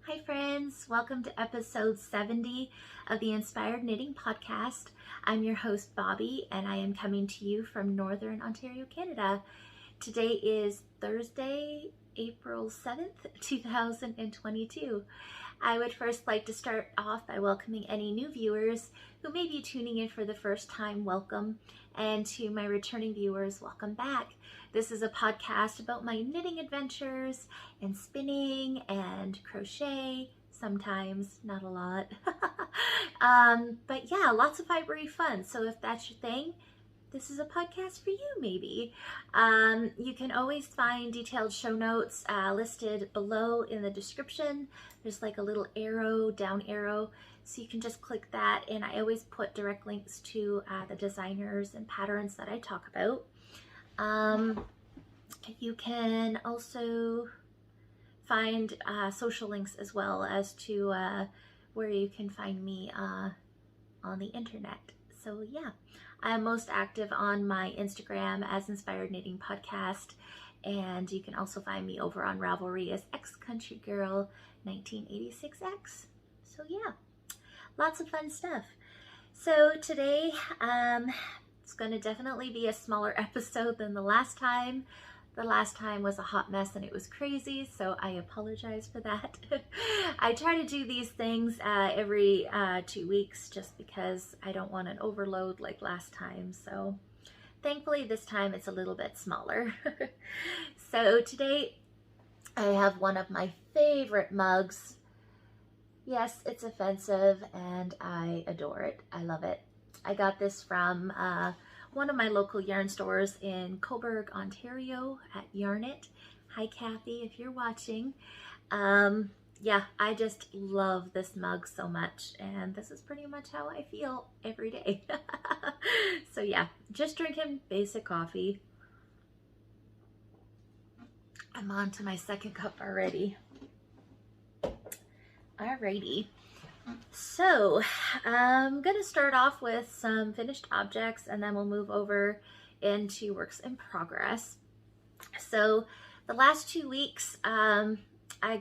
Hi friends, welcome to episode 70 of the Inspired Knitting Podcast. I'm your host Bobby and I am coming to you from Northern Ontario, Canada. Today is Thursday, April 7th, 2022. I would first like to start off by welcoming any new viewers who may be tuning in for the first time. Welcome, and to my returning viewers, welcome back. This is a podcast about my knitting adventures and spinning and crochet, sometimes, not a lot. But yeah, lots of fibery fun. So if that's your thing, this is a podcast for you maybe. You can always find detailed show notes listed below in the description. There's like a little arrow, down arrow, so you can just click that, and I always put direct links to the designers and patterns that I talk about. You can also find social links as well as to where you can find me on the internet. So yeah, I'm most active on my Instagram as Inspired Knitting Podcast, and you can also find me over on Ravelry as X Country Girl 1986X. So yeah, lots of fun stuff. So today it's going to definitely be a smaller episode than the last time. The last time was a hot mess and it was crazy, so I apologize for that. I try to do these things every 2 weeks just because I don't want an overload like last time. So thankfully this time it's a little bit smaller. So today I have one of my favorite mugs. Yes, it's offensive and I adore it. I love it. I got this from one of my local yarn stores in Coburg, Ontario at Yarnit. Hi Kathy, if you're watching. Yeah, I just love this mug so much, and this is pretty much how I feel every day. So yeah, just drinking basic coffee. I'm on to my second cup already. Alrighty. So I'm going to start off with some finished objects, and then we'll move over into works in progress. So the last 2 weeks I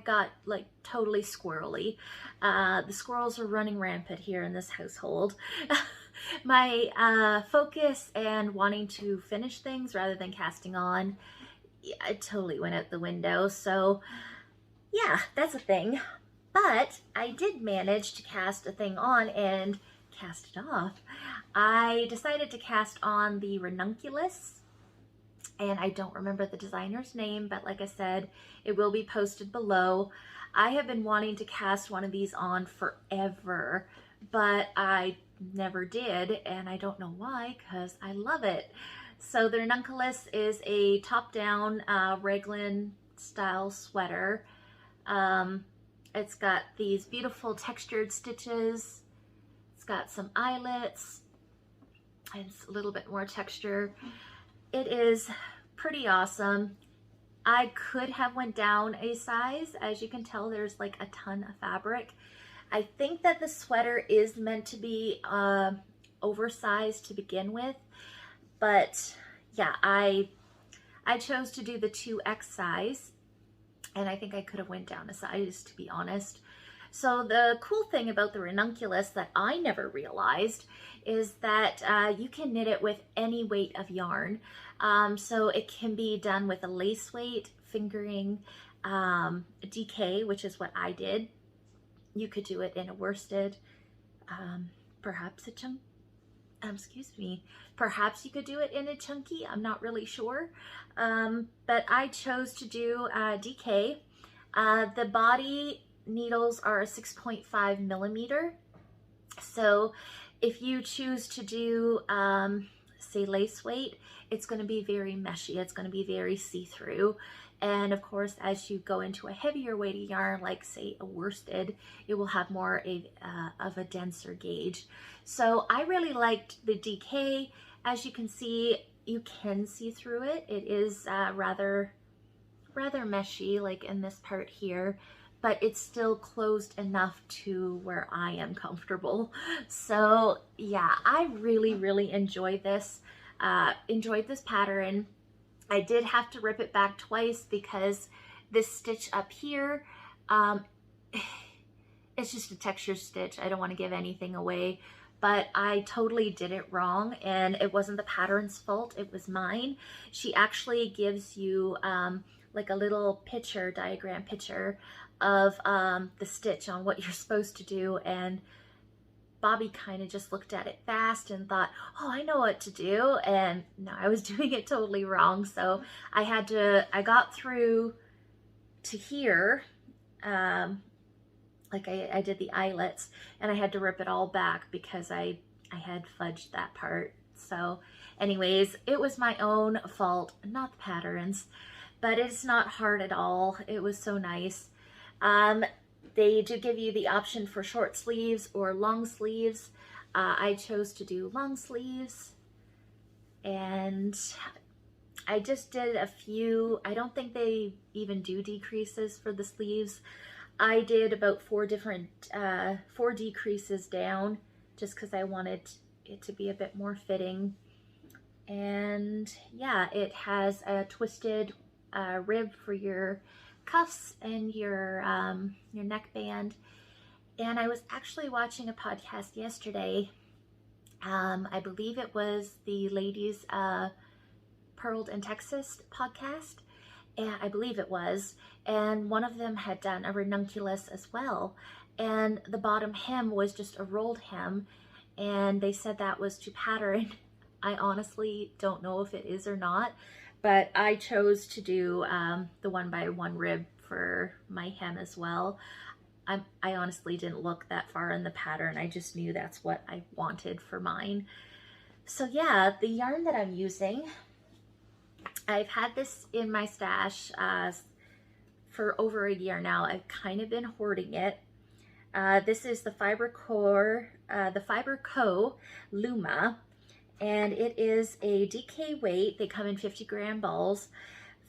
got like totally squirrely. The squirrels are running rampant here in this household. My focus and wanting to finish things rather than casting on, it totally went out the window. So yeah, that's a thing. But I did manage to cast a thing on and cast it off. I decided to cast on the Ranunculus, and I don't remember the designer's name, but like I said, it will be posted below. I have been wanting to cast one of these on forever, but I never did, and I don't know why, because I love it. So the Ranunculus is a top-down raglan style sweater. It's got these beautiful textured stitches. It's got some eyelets and a little bit more texture. It is pretty awesome. I could have went down a size. As you can tell, there's like a ton of fabric. I think that the sweater is meant to be oversized to begin with, but yeah, I chose to do the 2X size. And I think I could have went down a size, to be honest. So the cool thing about the Ranunculus that I never realized is that you can knit it with any weight of yarn. So it can be done with a lace weight, fingering, DK, which is what I did. You could do it in a worsted, perhaps a chunk. Perhaps you could do it in a chunky, I'm not really sure. But I chose to do DK. The body needles are 6.5 millimeter. So if you choose to do, say, lace weight, it's going to be very meshy. It's going to be very see-through. And of course, as you go into a heavier weighty yarn, like say a worsted, it will have more of a denser gauge. So I really liked the DK. As you can see, you can see through it. It is rather meshy, like in this part here, but it's still closed enough to where I am comfortable. So yeah, I really enjoyed this pattern. I did have to rip it back twice because this stitch up here, it's just a texture stitch. I don't want to give anything away, but I totally did it wrong, and it wasn't the pattern's fault, it was mine. She actually gives you like a little diagram picture of the stitch on what you're supposed to do, and Bobby kind of just looked at it fast and thought, oh, I know what to do, and no, I was doing it totally wrong. So I got through to here, like I did the eyelets, and I had to rip it all back because I had fudged that part. So anyways, it was my own fault, not the pattern's, but it's not hard at all. It was so nice. They do give you the option for short sleeves or long sleeves. I chose to do long sleeves, and I just did a few. I don't think they even do decreases for the sleeves. I did about 4 decreases down, just because I wanted it to be a bit more fitting. And yeah, it has a twisted rib for your cuffs and your neckband. And I was actually watching a podcast yesterday. I believe it was the ladies Pearled in Texas podcast, and I believe it was, and one of them had done a ranunculus as well, and the bottom hem was just a rolled hem, and they said that was to pattern. I honestly don't know if it is or not, but I chose to do the 1x1 rib for my hem as well. I honestly didn't look that far in the pattern. I just knew that's what I wanted for mine. So yeah, the yarn that I'm using, I've had this in my stash for over a year now. I've kind of been hoarding it. This is the Fiber Co Luma, and it is a DK weight. They come in 50-gram balls,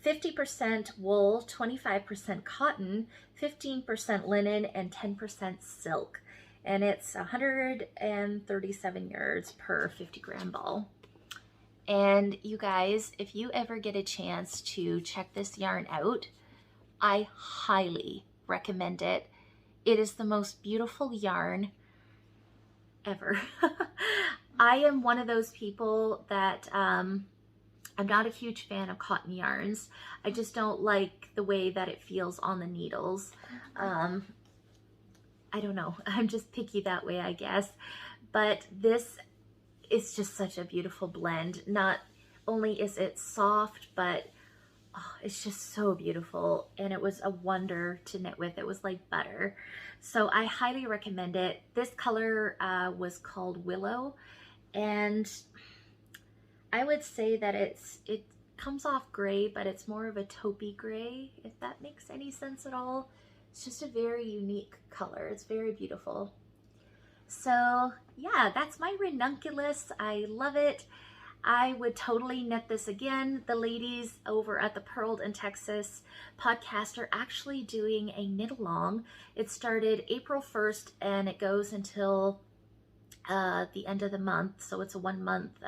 50% wool, 25% cotton, 15% linen, and 10% silk. And it's 137 yards per 50-gram ball. And you guys, if you ever get a chance to check this yarn out, I highly recommend it. It is the most beautiful yarn ever. I am one of those people that I'm not a huge fan of cotton yarns. I just don't like the way that it feels on the needles. I don't know. I'm just picky that way, I guess. But this is just such a beautiful blend. Not only is it soft, but it's just so beautiful, and it was a wonder to knit with. It was like butter. So I highly recommend it. This color was called Willow, and I would say that it comes off gray, but it's more of a taupey gray, if that makes any sense at all. It's just a very unique color. It's very beautiful. So yeah, that's my ranunculus. I love it. I would totally knit this again. The ladies over at the Pearled in Texas podcast are actually doing a knit along. It started April 1st and it goes until the end of the month. So it's a 1-month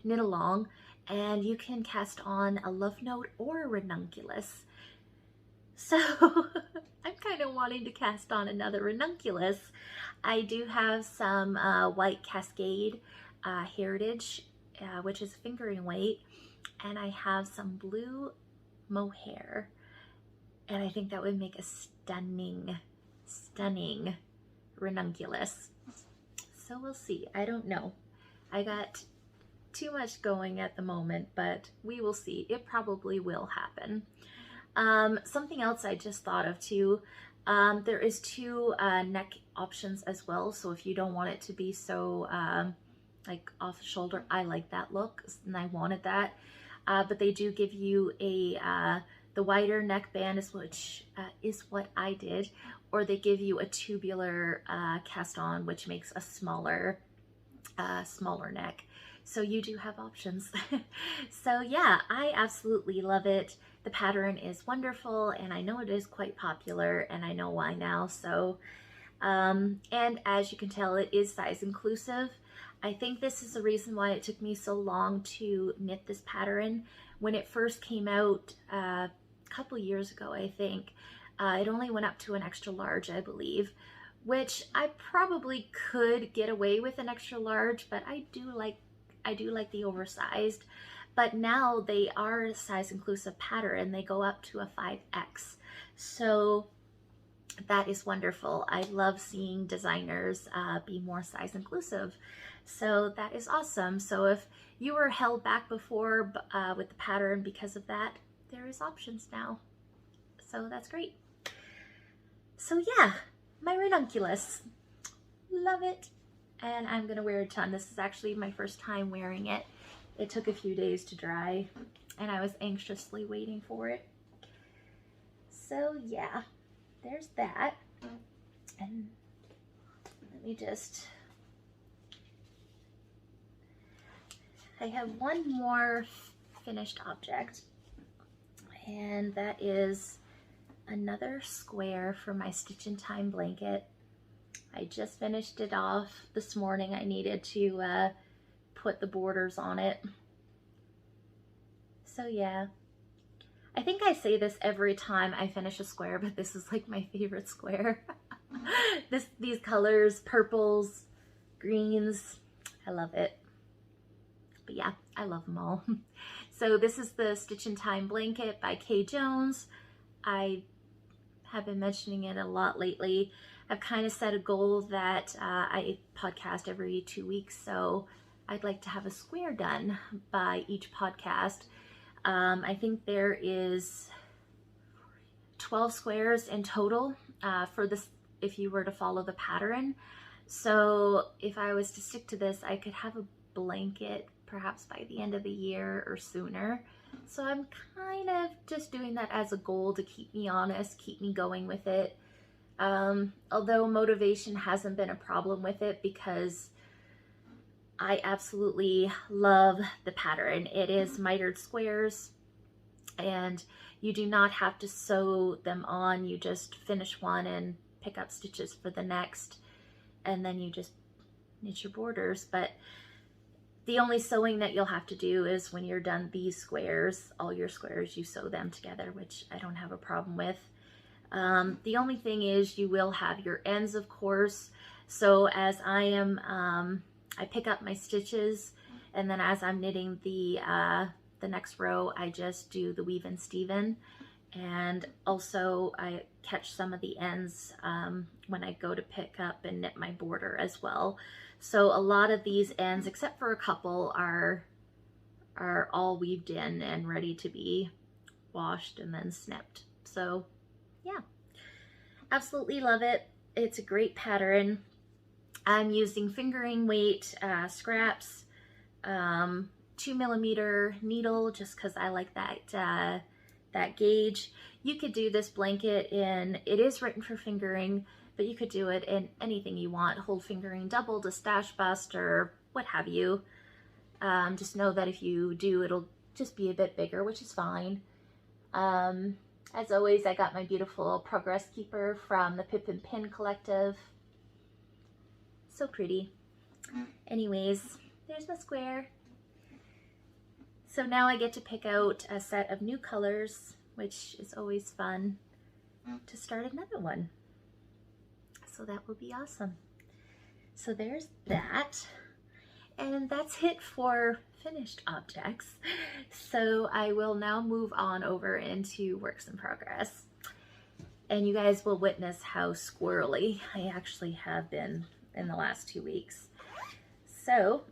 knit along, and you can cast on a love note or a ranunculus. So I'm kind of wanting to cast on another ranunculus. I do have some white Cascade Heritage, which is fingering weight, and I have some blue mohair, and I think that would make a stunning, stunning ranunculus. So we'll see. I don't know. I got too much going at the moment, but we will see. It probably will happen. Something else I just thought of too, there is 2 neck options as well. So if you don't want it to be so like off the shoulder, I like that look and I wanted that. But they do give you the wider neckband, which is what I did, or they give you a tubular cast on, which makes a smaller neck. So you do have options. So yeah, I absolutely love it. The pattern is wonderful, and I know it is quite popular, and I know why now. So, and as you can tell, it is size inclusive. I think this is the reason why it took me so long to knit this pattern. When it first came out a couple years ago, I think, It only went up to an extra large, I believe, which I probably could get away with an extra large, but I do like the oversized. But now they are a size inclusive pattern. They go up to a 5X. So that is wonderful. I love seeing designers be more size inclusive. So that is awesome. So if you were held back before with the pattern because of that, there is options now. So that's great. So yeah, my Ranunculus. Love it. And I'm gonna wear a ton. This is actually my first time wearing it. It took a few days to dry and I was anxiously waiting for it. So yeah, there's that. And let me just, I have one more finished object, and that is another square for my Stitch in Time blanket. I just finished it off this morning. I needed to put the borders on it. So yeah, I think I say this every time I finish a square, but this is like my favorite square. These colors, purples, greens, I love it. But yeah, I love them all. So this is the Stitch in Time blanket by Kay Jones. I have been mentioning it a lot lately. I've kind of set a goal that I podcast every 2 weeks, so I'd like to have a square done by each podcast. I think there is 12 squares in total for this, if you were to follow the pattern. So if I was to stick to this, I could have a blanket perhaps by the end of the year or sooner. So I'm kind of just doing that as a goal to keep me honest, keep me going with it. Although motivation hasn't been a problem with it because I absolutely love the pattern. It is mitered squares and you do not have to sew them on. You just finish one and pick up stitches for the next, and then you just knit your borders. But the only sewing that you'll have to do is when you're done these squares, all your squares, you sew them together, which I don't have a problem with. The only thing is you will have your ends, of course. So as I am, I pick up my stitches, and then as I'm knitting the next row, I just do the weave and steven. And also I catch some of the ends when I go to pick up and knit my border as well. So a lot of these ends, except for a couple, are all weaved in and ready to be washed and then snipped. So yeah, absolutely love it. It's a great pattern. I'm using fingering weight scraps, 2mm needle, just because I like that that gauge. You could do this blanket in, it is written for fingering, but you could do it in anything you want, whole fingering, double to stash bust, or what have you. Just know that if you do, it'll just be a bit bigger, which is fine. As always, I got my beautiful Progress Keeper from the Pip and Pin Collective. So pretty. Anyways, there's my square. So now I get to pick out a set of new colors, which is always fun to start another one. So that will be awesome. So there's that. And that's it for finished objects. So I will now move on over into works in progress. And you guys will witness how squirrely I actually have been in the last 2 weeks. So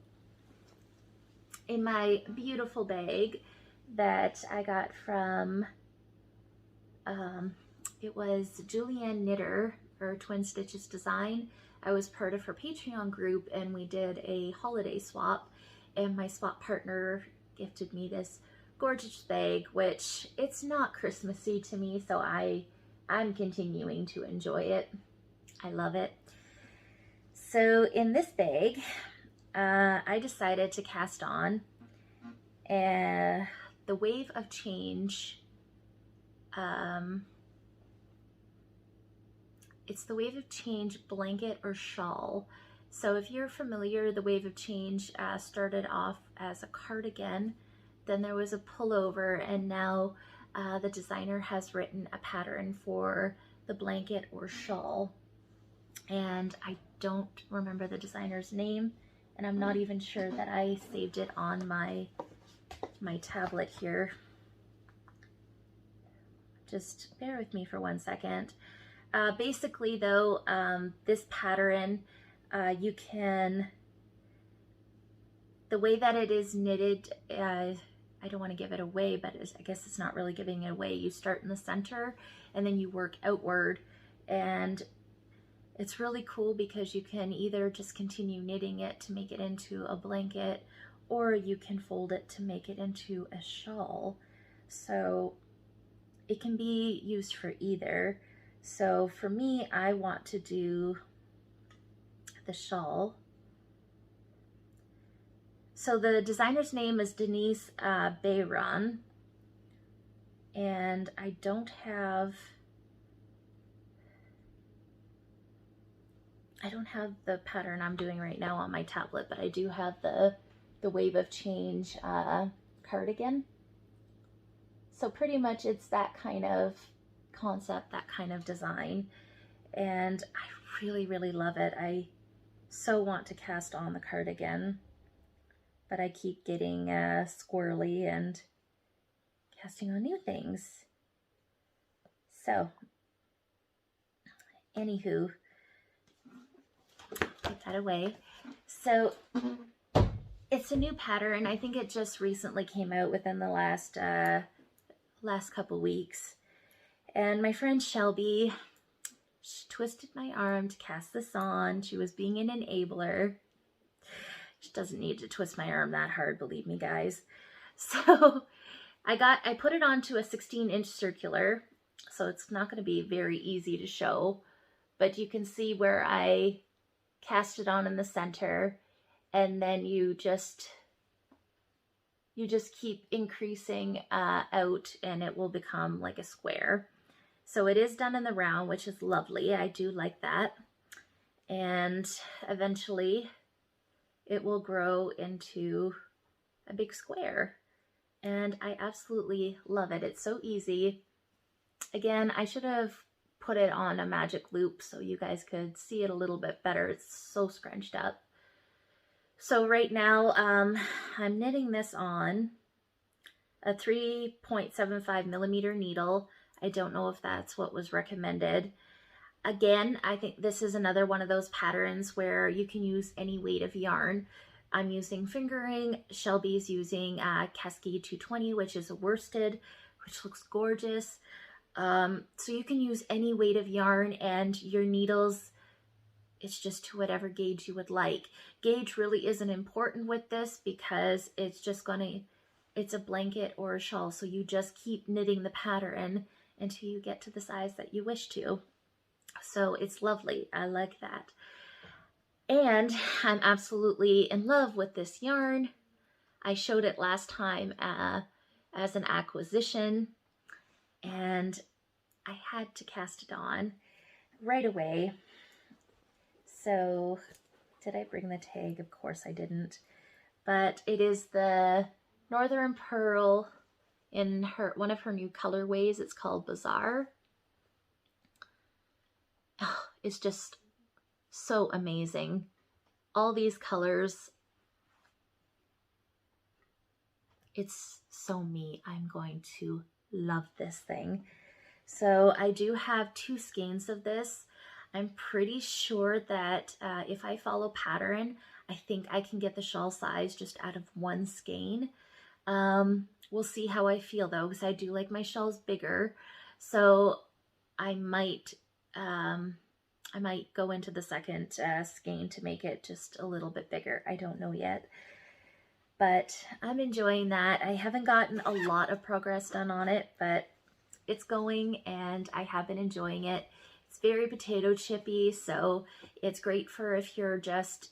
in my beautiful bag that I got from, it was Julianne Knitter, or Twin Stitches Design. I was part of her Patreon group and we did a holiday swap, and my swap partner gifted me this gorgeous bag, which it's not Christmassy to me, so I'm continuing to enjoy it. I love it. So in this bag, I decided to cast on the Wave of Change. It's the Wave of Change blanket or shawl. So if you're familiar, the Wave of Change started off as a cardigan, then there was a pullover, and now the designer has written a pattern for the blanket or shawl, and I don't remember the designer's name, and I'm not even sure that I saved it on my tablet here. Just bear with me for 1 second. Basically though, this pattern, you can, the way that it is knitted, I don't want to give it away, but I guess it's not really giving it away. You start in the center and then you work outward, and it's really cool because you can either just continue knitting it to make it into a blanket, or you can fold it to make it into a shawl. So it can be used for either. So for me, I want to do the shawl. So the designer's name is Denise Bayron, and I don't have the pattern I'm doing right now on my tablet, but I do have the Wave of Change cardigan. So pretty much it's that kind of concept, that kind of design, and I really, really love it. I so want to cast on the cardigan, but I keep getting squirrely and casting on new things. So, anywho, put that away. So, it's a new pattern. I think it just recently came out within the last couple weeks. And my friend Shelby, she twisted my arm to cast this on. She was being an enabler. She doesn't need to twist my arm that hard, believe me, guys. So I put it onto a 16-inch circular, so it's not going to be very easy to show, but you can see where I cast it on in the center, and then you just keep increasing out, and it will become like a square. So it is done in the round, which is lovely. I do like that. And eventually it will grow into a big square. And I absolutely love it. It's so easy. Again, I should have put it on a magic loop so you guys could see it a little bit better. It's so scrunched up. So right now, I'm knitting this on a 3.75 millimeter needle. I don't know if that's what was recommended. Again, I think this is another one of those patterns where you can use any weight of yarn. I'm using fingering. Shelby's using Cascade 220, which is a worsted, which looks gorgeous. So you can use any weight of yarn, and your needles, it's just to whatever gauge you would like. Gauge really isn't important with this because it's just it's a blanket or a shawl. So you just keep knitting the pattern until you get to the size that you wish to. So it's lovely. I like that. And I'm absolutely in love with this yarn. I showed it last time as an acquisition, and I had to cast it on right away. So did I bring the tag? Of course I didn't. But it is the Northern Pearl in one of her new colorways. It's called Bazaar. Oh, it's just so amazing. All these colors. It's so me. I'm going to love this thing. So I do have 2 skeins of this. I'm pretty sure that if I follow pattern, I think I can get the shawl size just out of 1 skein. We'll see how I feel though, because I do like my shawls bigger. So I might go into the second skein to make it just a little bit bigger. I don't know yet. But I'm enjoying that. I haven't gotten a lot of progress done on it, but it's going and I have been enjoying it. It's very potato chippy, so it's great for if you're just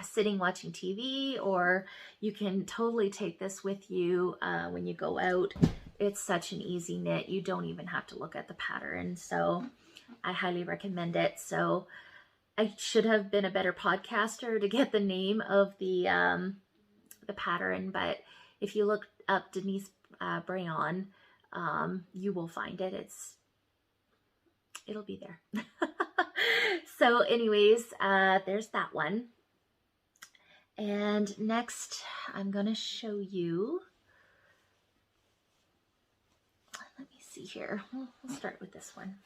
sitting watching TV, or you can totally take this with you when you go out. It's such an easy knit. You don't even have to look at the pattern, so I highly recommend it. So I should have been a better podcaster to get the name of the pattern, but if you look up Denise Bayron, you will find it. It'll be there. So anyways, there's that one. And next I'm going to show you, let me see here. We'll start with this one.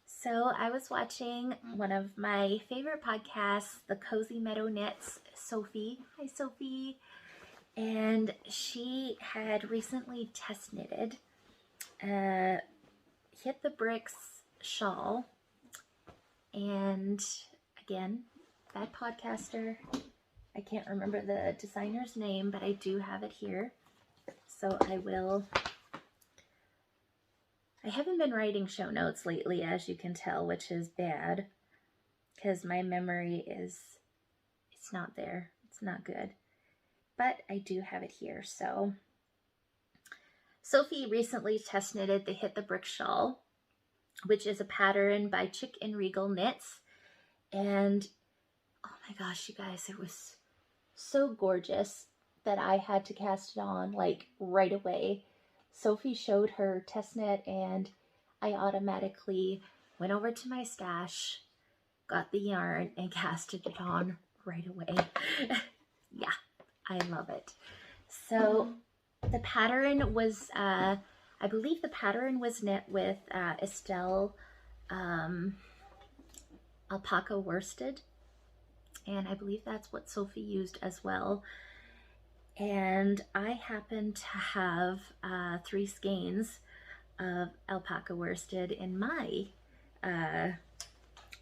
So I was watching one of my favorite podcasts, the Cozy Meadow Knits, Sophie. Hi, Sophie. And she had recently test knitted Hit the Bricks shawl. And again, bad podcaster. I can't remember the designer's name, but I do have it here. So I haven't been writing show notes lately, as you can tell, which is bad because my memory it's not there. It's not good, but I do have it here. So Sophie recently test knitted the Hit the Brick Shawl, which is a pattern by Chic and Regal Knits. And oh my gosh, you guys, it was so gorgeous that I had to cast it on like right away. Sophie showed her test knit and I automatically went over to my stash, got the yarn, and casted it on right away. Yeah, I love it. So the pattern was, I believe the pattern was knit with Estelle alpaca worsted, and I believe that's what Sophie used as well. And I happen to have 3 skeins of alpaca worsted in my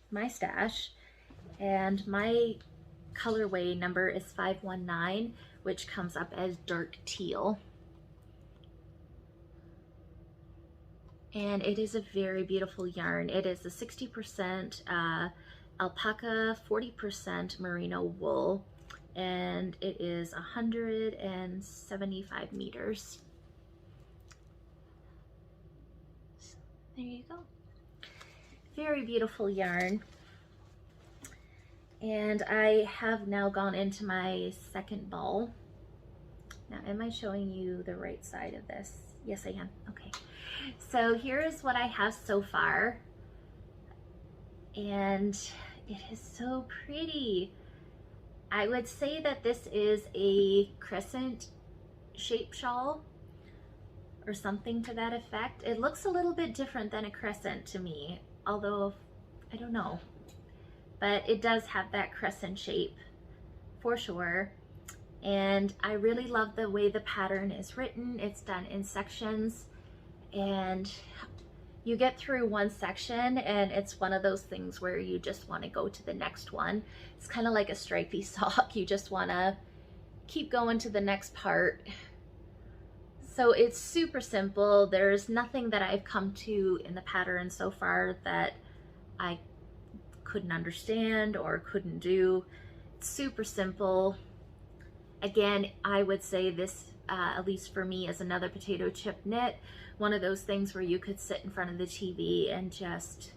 my stash, and my colorway number is 519, which comes up as dark teal. And it is a very beautiful yarn. It is a 60% alpaca, 40% merino wool, and it is 175 meters. So there you go. Very beautiful yarn. And I have now gone into my second ball. Now, am I showing you the right side of this? Yes, I am. Okay. So here is what I have so far. And it is so pretty. I would say that this is a crescent shape shawl or something to that effect. It looks a little bit different than a crescent to me, although I don't know. But it does have that crescent shape for sure. And I really love the way the pattern is written. It's done in sections, and you get through one section and it's one of those things where you just want to go to the next one. It's kind of like a stripy sock. You just want to keep going to the next part. So it's super simple. There's nothing that I've come to in the pattern so far that I couldn't understand or couldn't do. It's super simple. Again, I would say this, at least for me, is another potato chip knit. One of those things where you could sit in front of the TV and just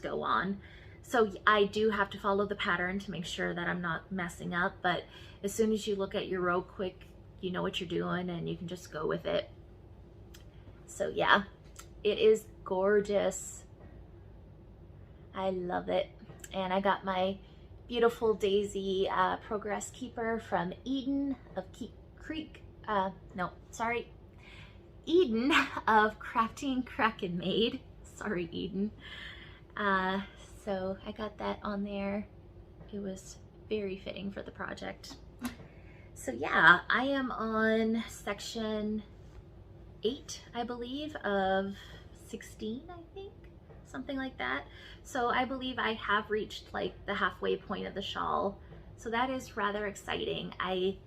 go on. So I do have to follow the pattern to make sure that I'm not messing up, but as soon as you look at your row quick, you know what you're doing and you can just go with it. So yeah, it is gorgeous. I love it. And I got my beautiful daisy progress keeper from Eden of Eden of Crafting Kraken Made. Sorry, Eden. So I got that on there. It was very fitting for the project. So yeah, I am on section 8, I believe, of 16, I think, something like that. So I believe I have reached like the halfway point of the shawl. So that is rather exciting. I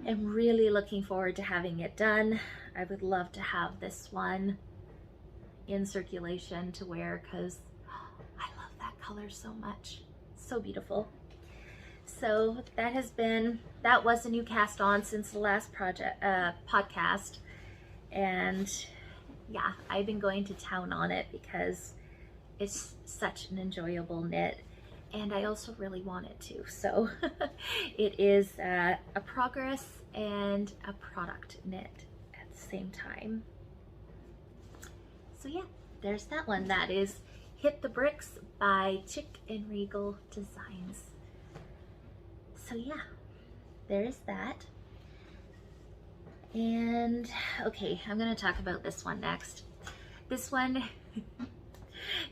am really looking forward to having it done. I would love to have this one in circulation to wear because I love that color so much. So beautiful. So that was a new cast on since the last podcast. And yeah, I've been going to town on it because it's such an enjoyable knit, and I also really want it to. So it is a progress and a product knit at the same time. So yeah, there's that one. That is Hit the Bricks by Chic and Regal Designs. So yeah, there's that. And okay, I'm gonna talk about this one next. This one,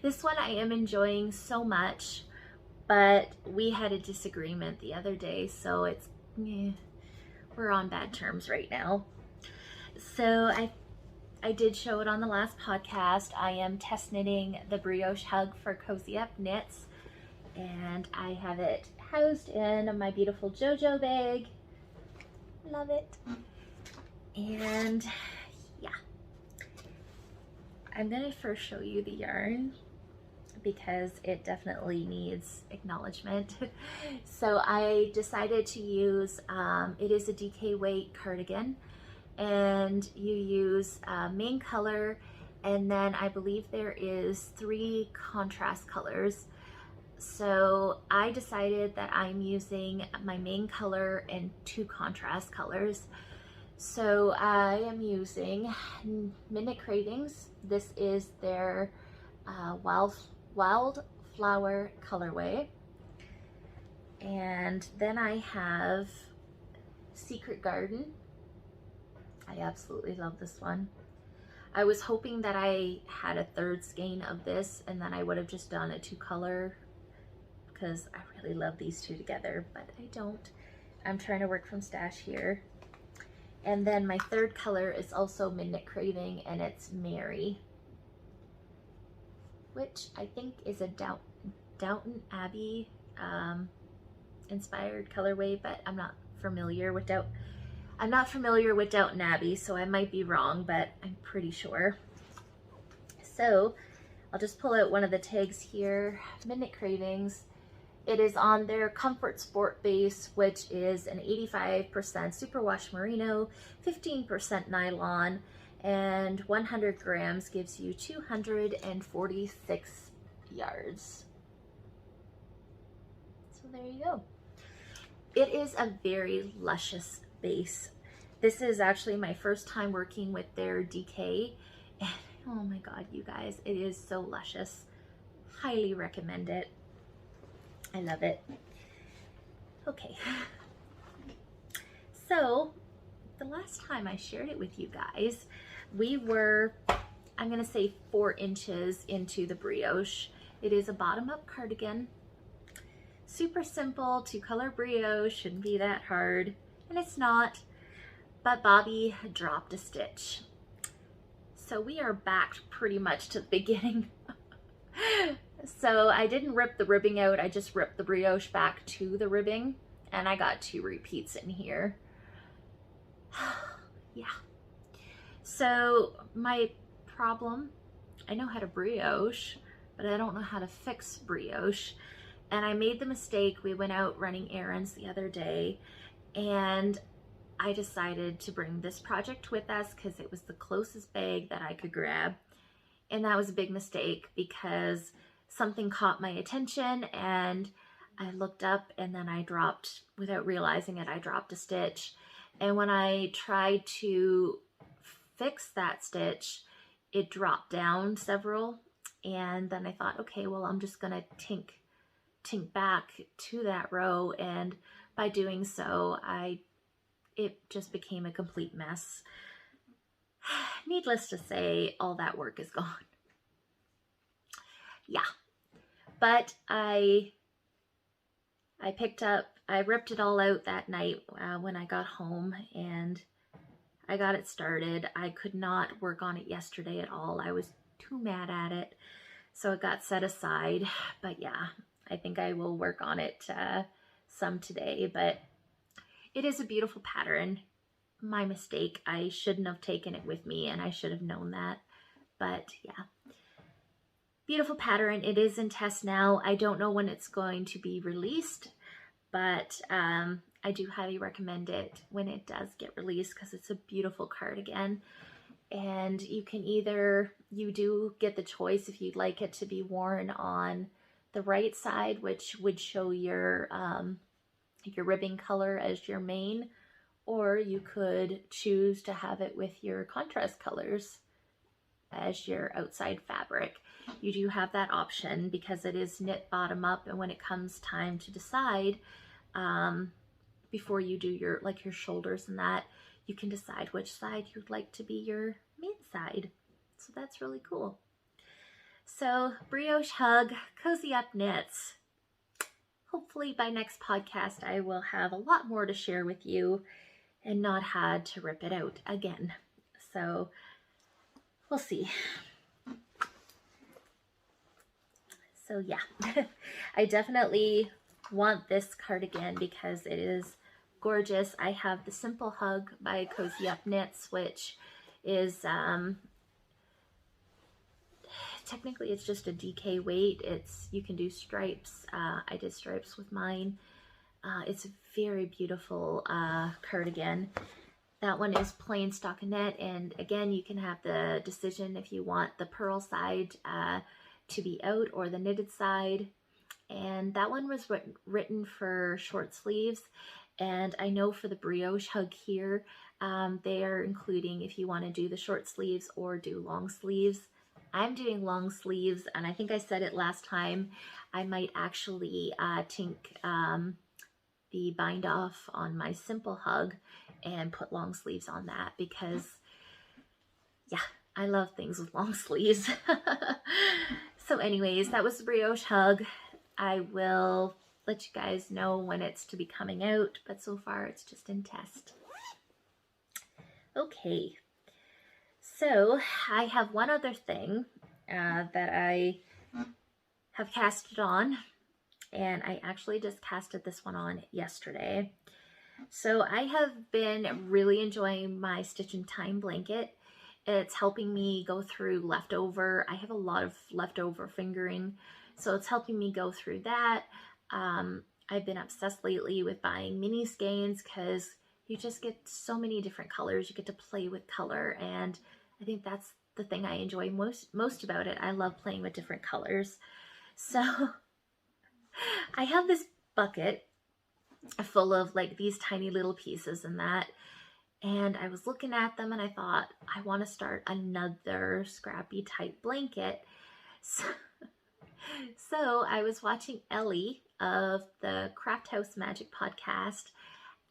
this one I am enjoying so much, but we had a disagreement the other day, so it's, we're on bad terms right now. So I did show it on the last podcast. I am test knitting the Brioche Hug for Cozy Up Knits, and I have it housed in my beautiful JoJo bag. Love it. And yeah, I'm gonna first show you the yarn because it definitely needs acknowledgement. So I decided to use, it is a DK weight cardigan, and you use main color, and then I believe there is 3 contrast colors. So I decided that I'm using my main color and 2 contrast colors. So I am using Midnight Cravings. This is their Wildflower colorway. And then I have Secret Garden. I absolutely love this one. I was hoping that I had a 3rd skein of this, and then I would have just done a 2-color, because I really love these 2 together, but I don't. I'm trying to work from stash here. And then my 3rd color is also Midnight Craving, and it's Mary, which I think is a Downton Abbey inspired colorway, but I'm not familiar with Downton Abbey, so I might be wrong, but I'm pretty sure. So I'll just pull out one of the tags here. Midnight Cravings. It is on their Comfort Sport base, which is an 85% superwash merino, 15% nylon, and 100 grams gives you 246 yards. So there you go. It is a very luscious base. This is actually my first time working with their DK, and oh my god, you guys, it is so luscious. Highly recommend it. I love it. Okay, so the last time I shared it with you guys, we were, I'm gonna say 4 inches into the brioche. It is a bottom-up cardigan. Super simple, 2-color brioche, shouldn't be that hard, and it's not, but Bobby dropped a stitch. So we are back pretty much to the beginning. So I didn't rip the ribbing out, I just ripped the brioche back to the ribbing, and I got 2 repeats in here. Yeah. So my problem, I know how to brioche, but I don't know how to fix brioche. And I made the mistake, we went out running errands the other day, and I decided to bring this project with us because it was the closest bag that I could grab. And that was a big mistake because something caught my attention and I looked up, and then I dropped, without realizing it, I dropped a stitch. And when I tried to fix that stitch, it dropped down several. And then I thought, okay, well, I'm just gonna tink back to that row. And by doing so, it just became a complete mess. Needless to say, all that work is gone. Yeah, but I ripped it all out that night when I got home, and I got it started. I could not work on it yesterday at all. I was too mad at it, so it got set aside. But yeah, I think I will work on it some today, but it is a beautiful pattern. My mistake. I shouldn't have taken it with me, and I should have known that. But yeah, beautiful pattern. It is in test now. I don't know when it's going to be released, but I do highly recommend it when it does get released because it's a beautiful cardigan. And you can you do get the choice if you'd like it to be worn on the right side, which would show your ribbing color as your main, or you could choose to have it with your contrast colors as your outside fabric. You do have that option because it is knit bottom up, and when it comes time to decide, before you do your shoulders and that, you can decide which side you'd like to be your main side. So that's really cool. So brioche hug, cozy up knits. Hopefully by next podcast I will have a lot more to share with you and not had to rip it out again. So we'll see. So yeah, I definitely want this cardigan because it is gorgeous. I have the Simple Hug by Cozy Up Knits, which is technically it's just a DK weight. You can do stripes. I did stripes with mine. It's a very beautiful cardigan. That one is plain stockinette, and again, you can have the decision if you want the purl side to be out or the knitted side. And that one was written for short sleeves, and I know for the brioche hug here, they are including if you want to do the short sleeves or do long sleeves. I'm doing long sleeves, and I think I said it last time, I might actually tink the bind off on my Simple Hug and put long sleeves on that because, yeah, I love things with long sleeves. So anyways, that was the brioche hug. I will let you guys know when it's to be coming out, but so far it's just in test. Okay, so I have one other thing that I have casted on, and I actually just casted this one on yesterday. So I have been really enjoying my Stitch in Time blanket. It's helping me go through leftover. I have a lot of leftover fingering, so it's helping me go through that. I've been obsessed lately with buying mini skeins because you just get so many different colors. You get to play with color, and I think that's the thing I enjoy most about it. I love playing with different colors. So I have this bucket full of like these tiny little pieces and that, and I was looking at them and I thought I want to start another scrappy type blanket. So I was watching Ellie of the Craft House Magic podcast.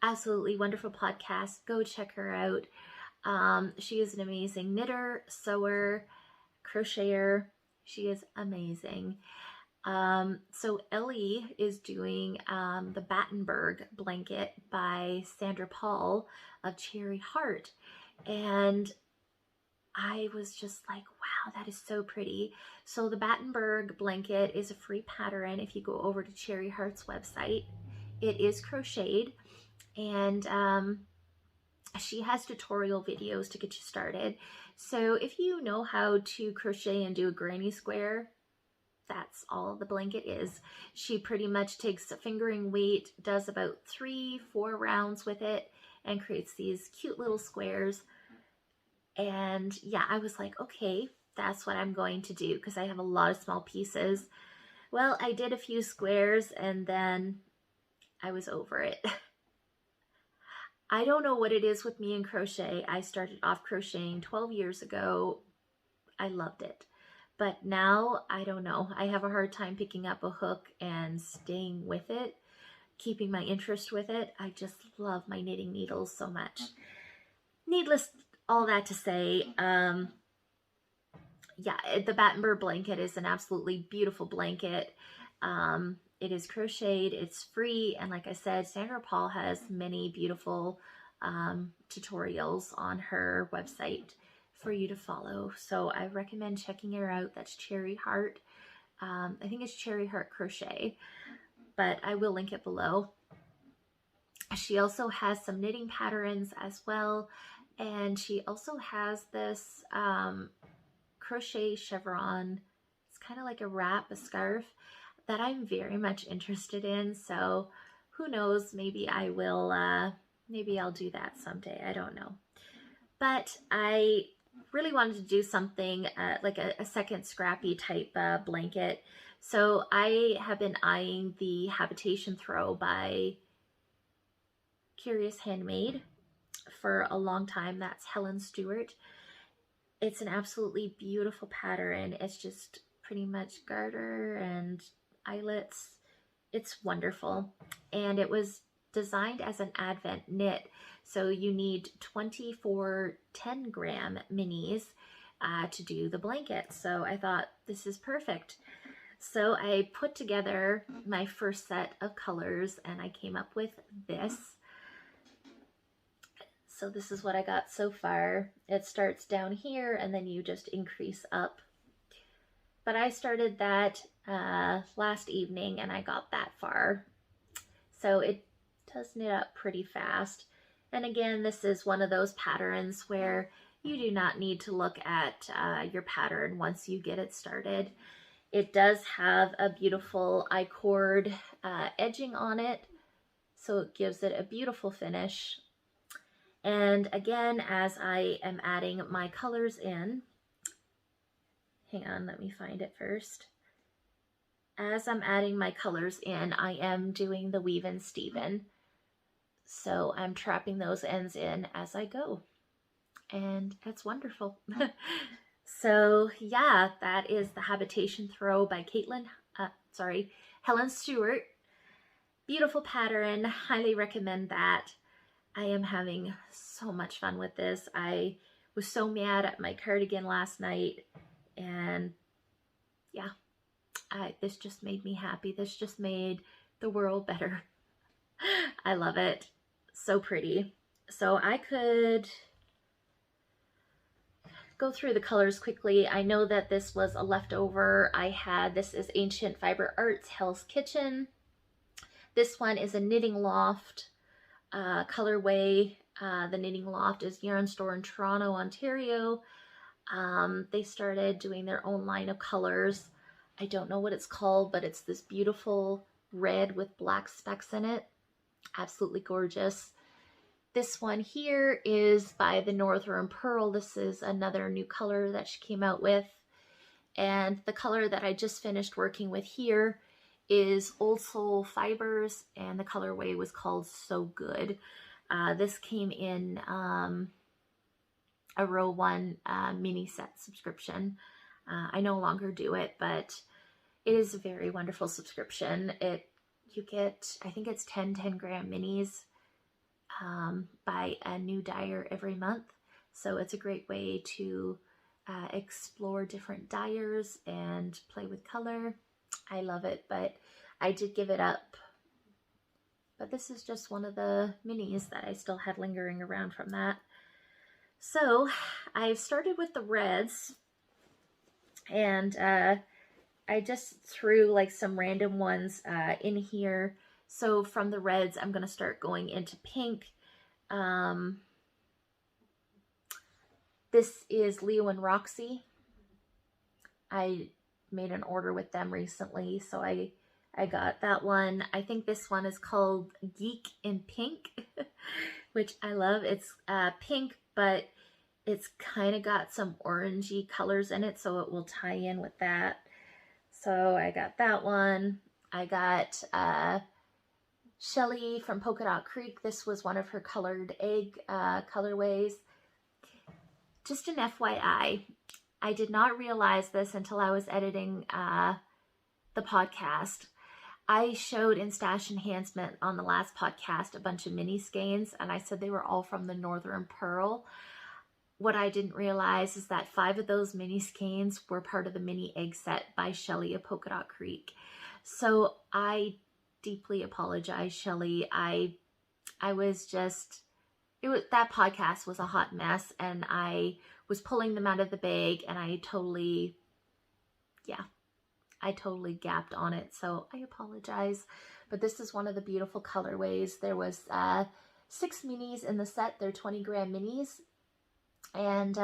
Absolutely wonderful podcast. Go check her out. She is an amazing knitter, sewer, crocheter. She is amazing. So Ellie is doing the Battenberg blanket by Sandra Paul of Cherry Heart, and I was just like, wow, that is so pretty. So the Battenberg blanket is a free pattern if you go over to Cherry Heart's website. It is crocheted, and she has tutorial videos to get you started. So if you know how to crochet and do a granny square, that's all the blanket is. She pretty much takes a fingering weight, does about 3-4 rounds with it, and creates these cute little squares. And yeah, I was like, okay, that's what I'm going to do because I have a lot of small pieces. Well, I did a few squares and then I was over it. I don't know what it is with me in crochet. I started off crocheting 12 years ago. I loved it. But now, I don't know. I have a hard time picking up a hook and staying with it, keeping my interest with it. I just love my knitting needles so much. Needless all that to say, yeah, the Battenberg blanket is an absolutely beautiful blanket. It is crocheted, it's free, and like I said, Sandra Paul has many beautiful tutorials on her website for you to follow. So I recommend checking her out. That's Cherry Heart. I think it's Cherry Heart Crochet, but I will link it below. She also has some knitting patterns as well, and she also has this crochet chevron. It's kind of like a wrap, a scarf that I'm very much interested in. So who knows, maybe I will, maybe I'll do that someday. I don't know. But I really wanted to do something like a second scrappy type blanket. So I have been eyeing the Habitation Throw by Curious Handmade. for a long time. That's Helen Stewart. It's an absolutely beautiful pattern. It's just pretty much garter and eyelets. It's wonderful. And it was designed as an advent knit. So you need 24 10-gram minis to do the blanket. So I thought this is perfect. So I put together my first set of colors and I came up with this. So this is what I got so far. It starts down here and then you just increase up. But I started that last evening and I got that far. So it does knit up pretty fast. And again, this is one of those patterns where you do not need to look at your pattern once you get it started. It does have a beautiful I-cord edging on it, so it gives it a beautiful finish. And again, as I am adding my colors in, hang on, let me find it first. As I'm adding my colors in, I am doing the weave and Steven. So I'm trapping those ends in as I go. And it's wonderful. So yeah, that is the Habitation Throw by Helen Stewart. Beautiful pattern, highly recommend that. I am having so much fun with this. I was so mad at my cardigan last night, and yeah, this just made me happy. This just made the world better. I love it. So pretty. So I could go through the colors quickly. I know that this was a leftover. This is Ancient Fiber Arts Hell's Kitchen. This one is a Knitting Loft colorway. The Knitting Loft is Yarn Store in Toronto, Ontario. They started doing their own line of colors. I don't know what it's called, but it's this beautiful red with black specks in it. Absolutely gorgeous. This one here is by the Northern Pearl. This is another new color that she came out with. And the color that I just finished working with here is Old Soul Fibers, and the colorway was called So Good. This came in a row 1 mini set subscription. I no longer do it, but it is a very wonderful subscription. You get, I think it's 10-gram minis by a new dyer every month. So it's a great way to explore different dyers and play with color. I love it, but I did give it up. But this is just one of the minis that I still had lingering around from that. So I've started with the reds, and I just threw like some random ones in here. So from the reds, I'm going to start going into pink. This is Leo and Roxy. I made an order with them recently, so I got that one. I think this one is called Geek in Pink, which I love. It's pink, but it's kind of got some orangey colors in it, so it will tie in with that. So I got that one. I got Shelly from Polka Dot Creek. This was one of her colored egg colorways. Just an FYI, I did not realize this until I was editing the podcast. I showed in Stash Enhancement on the last podcast a bunch of mini skeins, and I said they were all from the Northern Pearl. What I didn't realize is that 5 of those mini skeins were part of the mini egg set by Shelly of Polka Dot Creek. So I deeply apologize, Shelly. I was just, that podcast was a hot mess, and I was pulling them out of the bag, and I totally gapped on it, so I apologize. But this is one of the beautiful colorways. There was 6 minis in the set. They're 20-gram minis, and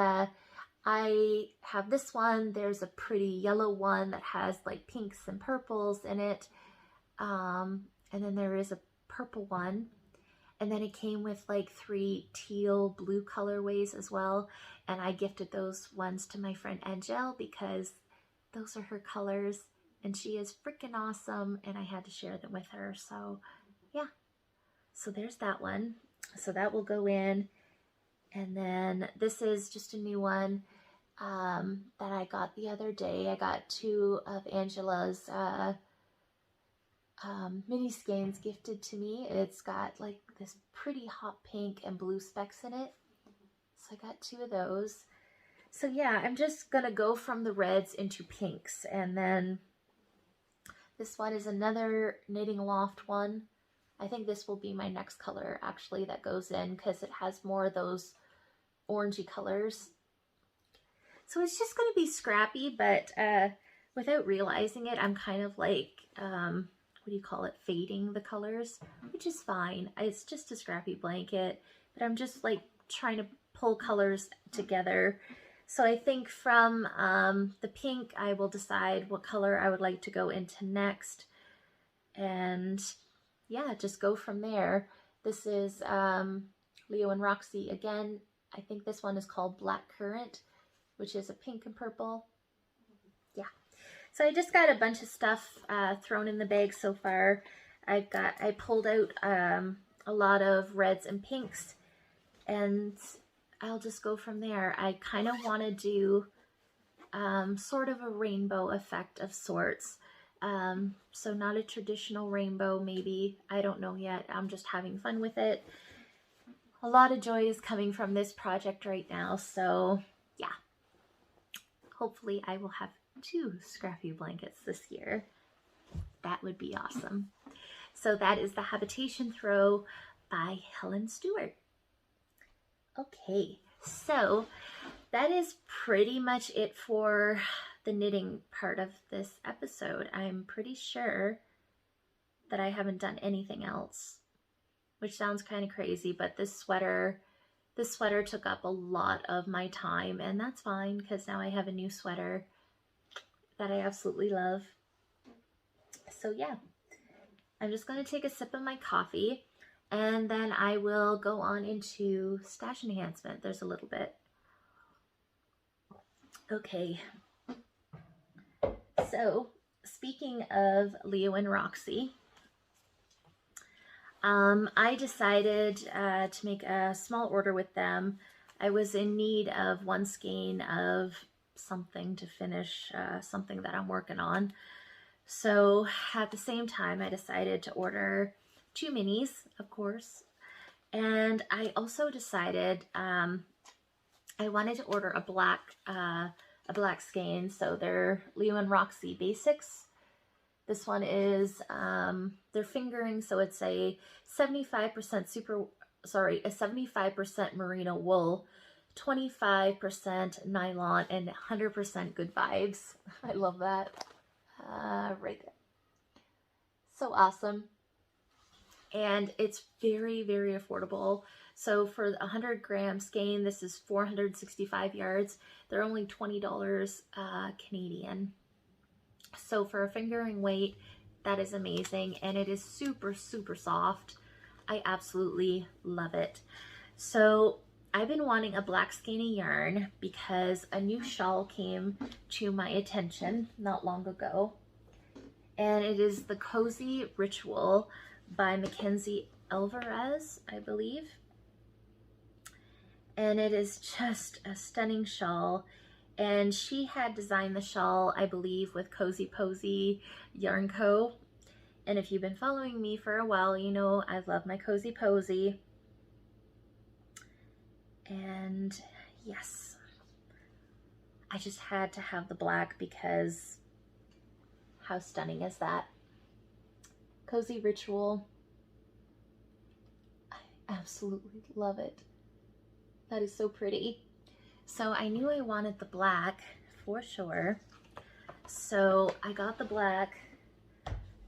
I have this one. There's a pretty yellow one that has like pinks and purples in it, and then there is a purple one, and then it came with like 3 teal blue colorways as well, and I gifted those ones to my friend Angel because those are her colors, and she is freaking awesome, and I had to share them with her. So yeah, so there's that one. So that will go in. And then this is just a new one that I got the other day. I got 2 of Angela's mini skeins gifted to me. It's got like this pretty hot pink and blue specks in it. So I got 2 of those. So yeah, I'm just gonna go from the reds into pinks. And then this one is another Knitting Loft one. I think this will be my next color actually that goes in, because it has more of those orangey colors. So it's just going to be scrappy, but without realizing it, I'm kind of like, what do you call it, fading the colors, which is fine. It's just a scrappy blanket, but I'm just like trying to pull colors together. So I think from the pink, I will decide what color I would like to go into next. And yeah, just go from there. This is Leo and Roxy again. I think this one is called Black Currant, which is a pink and purple. Yeah. So I just got a bunch of stuff thrown in the bag so far. I pulled out a lot of reds and pinks, and I'll just go from there. I kind of want to do sort of a rainbow effect of sorts. So not a traditional rainbow, maybe. I don't know yet. I'm just having fun with it. A lot of joy is coming from this project right now. So yeah, hopefully I will have 2 scrappy blankets this year. That would be awesome. So that is the Habitation Throw by Helen Stewart. Okay, so that is pretty much it for the knitting part of this episode. I'm pretty sure that I haven't done anything else, which sounds kind of crazy, but this sweater took up a lot of my time, and that's fine because now I have a new sweater that I absolutely love. So yeah, I'm just going to take a sip of my coffee, and then I will go on into stash enhancement. There's a little bit. Okay. So, speaking of Leo and Roxy, I decided to make a small order with them. I was in need of 1 skein of something to finish something that I'm working on. So at the same time, I decided to order 2 minis, of course. And I also decided I wanted to order a black skein. So they're Leo and Roxy Basics. This one is, they're fingering, so it's a 75% merino wool, 25% nylon, and 100% good vibes. I love that. Right there. So awesome. And it's very, very affordable. So for a 100-gram skein, this is 465 yards. They're only $20 Canadian. So for a fingering weight, that is amazing, and it is super, super soft. I absolutely love it. So I've been wanting a black skeiny yarn because a new shawl came to my attention not long ago, and it is the Cozy Ritual by Mackenzie Alvarez, I believe. And it is just a stunning shawl. And she had designed the shawl, I believe, with Cozy Posy Yarn Co. And if you've been following me for a while, you know I love my Cozy Posy. And yes, I just had to have the black because how stunning is that? Cozy Ritual. I absolutely love it. That is so pretty. So I knew I wanted the black for sure. So I got the black,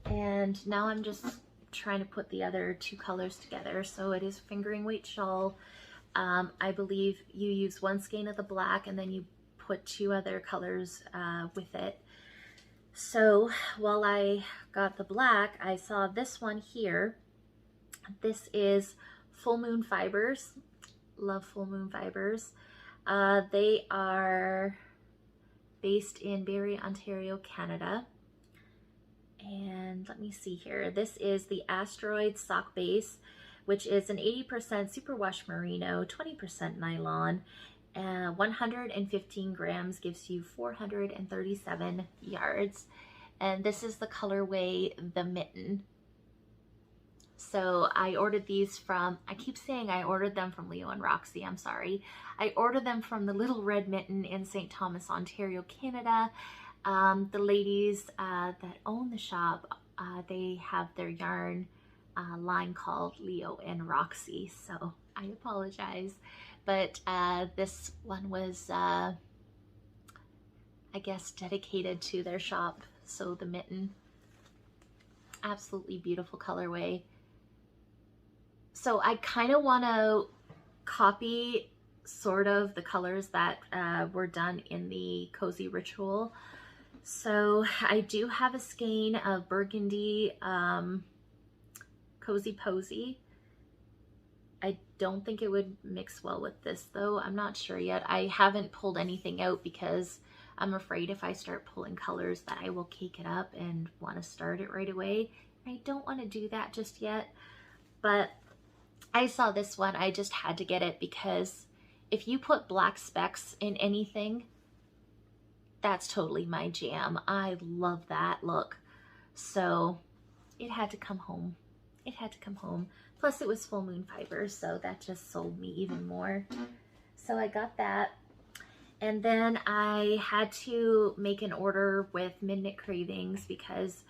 and now I'm just trying to put the other 2 colors together. So it is fingering weight shawl. I believe you use 1 skein of the black and then you put 2 other colors with it. So while I got the black, I saw this one here. This is Full Moon Fibers. Love Full Moon Fibers. They are based in Barrie, Ontario, Canada. And let me see here. This is the Asteroid Sock Base which is an 80% superwash merino, 20% nylon. 115 grams gives you 437 yards. And this is the colorway, the mitten. So I ordered these from, I keep saying I ordered them from Leo and Roxy, I'm sorry. I ordered them from the Little Red Mitten in St. Thomas, Ontario, Canada. The ladies that own the shop, they have their yarn line called Leo and Roxy, so I apologize. But this one was, I guess, dedicated to their shop. So the mitten, absolutely beautiful colorway. So I kind of want to copy sort of the colors that were done in the Cozy Ritual. So I do have a skein of burgundy Cozy Posy. I don't think it would mix well with this though. I'm not sure yet. I haven't pulled anything out because I'm afraid if I start pulling colors that I will cake it up and want to start it right away. I don't want to do that just yet, but I saw this one. I just had to get it because if you put black specks in anything, that's totally my jam. I love that look. So it had to come home. It had to come home. Plus it was full moon fibers, so that just sold me even more. So I got that. And then I had to make an order with Midnight Cravings because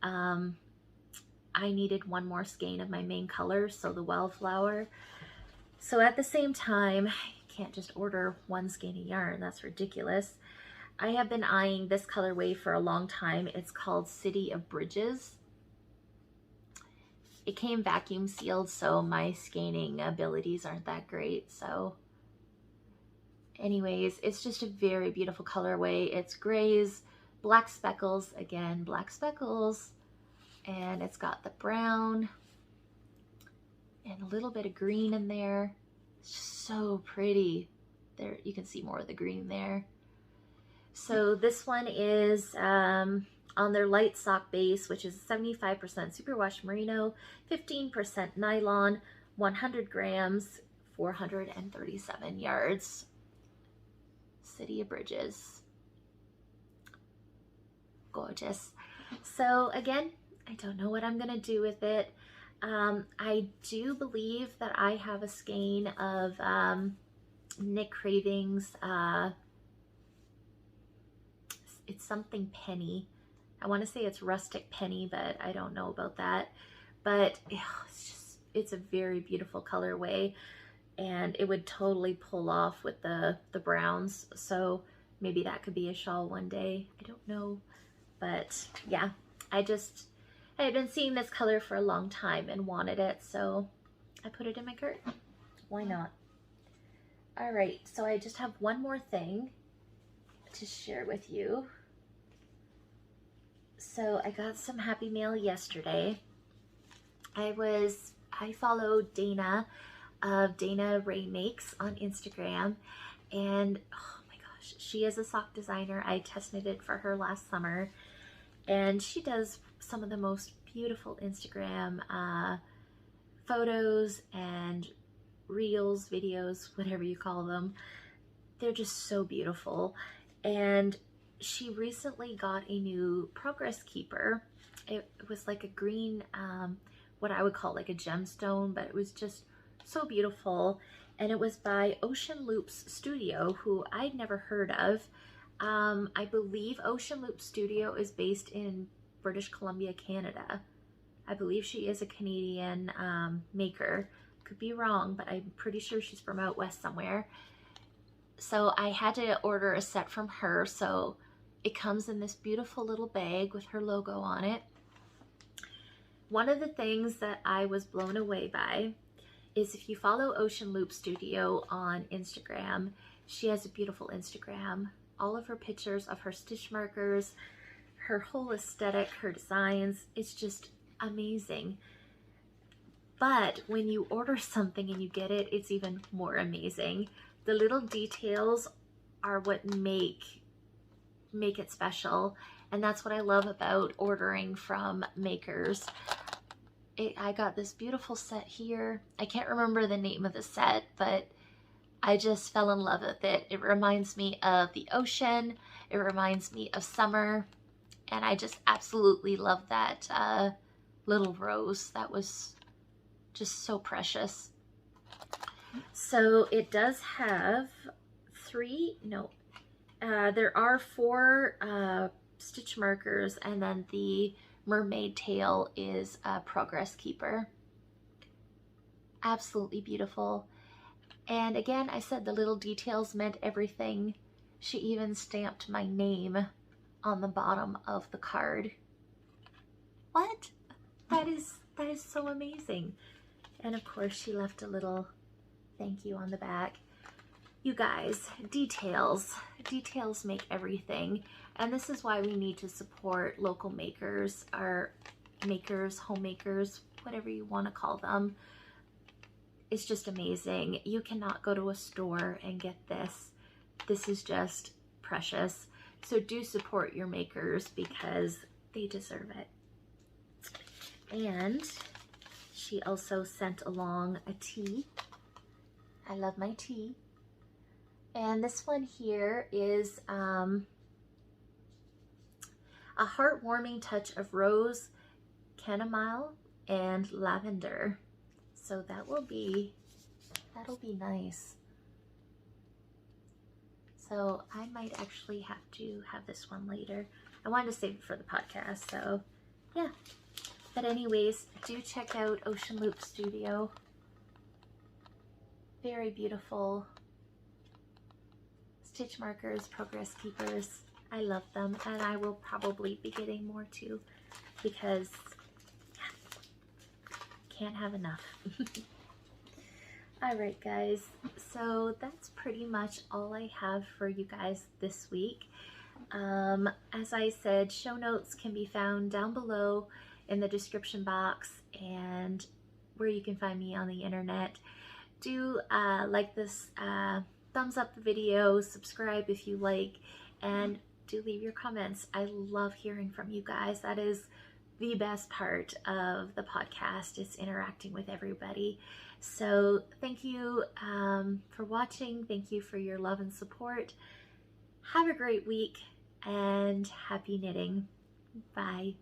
I needed one more skein of my main color, so the Wildflower. So at the same time, I can't just order one skein of yarn. That's ridiculous. I have been eyeing this colorway for a long time. It's called City of Bridges. It came vacuum sealed, so my skeining abilities aren't that great. So anyways, it's just a very beautiful colorway. It's grays, black speckles, again, black speckles, and it's got the brown and a little bit of green in there. It's just so pretty. There, you can see more of the green there. So this one is on their light sock base, which is 75% superwash merino, 15% nylon, 100 grams, 437 yards. City of Bridges. Gorgeous. So again, I don't know what I'm gonna do with it. I do believe that I have a skein of Knit Cravings. It's something penny. I want to say it's rustic penny, but I don't know about that. But it's a very beautiful colorway, and it would totally pull off with the browns. So maybe that could be a shawl one day. I don't know. But yeah, I had been seeing this color for a long time and wanted it, so I put it in my cart. Why not? All right, so I just have one more thing to share with you. So I got some happy mail yesterday. I followed Dana of Dana Ray Makes on Instagram, and oh my gosh, she is a sock designer. I test knitted for her last summer, and she does some of the most beautiful Instagram photos and reels, videos, whatever you call them. They're just so beautiful. And she recently got a new Progress Keeper. It was like a green, what I would call like a gemstone, but it was just so beautiful. And it was by Ocean Loops Studio, who I'd never heard of. I believe Ocean Loop Studio is based in British Columbia, Canada. I believe she is a Canadian maker. Could be wrong, but I'm pretty sure she's from out west somewhere. So I had to order a set from her. So it comes in this beautiful little bag with her logo on it. One of the things that I was blown away by is if you follow Ocean Loop Studio on Instagram, she has a beautiful Instagram. All of her pictures of her stitch markers, her whole aesthetic, her designs, it's just amazing. But when you order something and you get it, it's even more amazing. The little details are what make it special, and that's what I love about ordering from makers. I got this beautiful set here. I can't remember the name of the set, but I just fell in love with it. It reminds me of the ocean. It reminds me of summer. And I just absolutely love that little rose. That was just so precious. So it does have there are 4 stitch markers, and then the mermaid tail is a progress keeper. Absolutely beautiful. And again, I said the little details meant everything. She even stamped my name on the bottom of the card. What? That is so amazing. And of course she left a little thank you on the back. You guys, details make everything. And this is why we need to support local makers, our makers, homemakers, whatever you want to call them. It's just amazing. You cannot go to a store and get this. This is just precious. So do support your makers because they deserve it. And she also sent along a tea. I love my tea. And this one here is a heartwarming touch of rose, chamomile, and lavender. So that'll be nice. So I might actually have to have this one later. I wanted to save it for the podcast, so yeah. But anyways, do check out Ocean Loop Studio. Very beautiful stitch markers, progress keepers. I love them, and I will probably be getting more too because yeah, can't have enough. All right, guys, so that's pretty much all I have for you guys this week. As I said, show notes can be found down below in the description box and where you can find me on the internet. Do like this, thumbs up the video, subscribe if you like, and do leave your comments. I love hearing from you guys. That is the best part of the podcast, is interacting with everybody. So thank you for watching. Thank you for your love and support. Have a great week and happy knitting. Bye.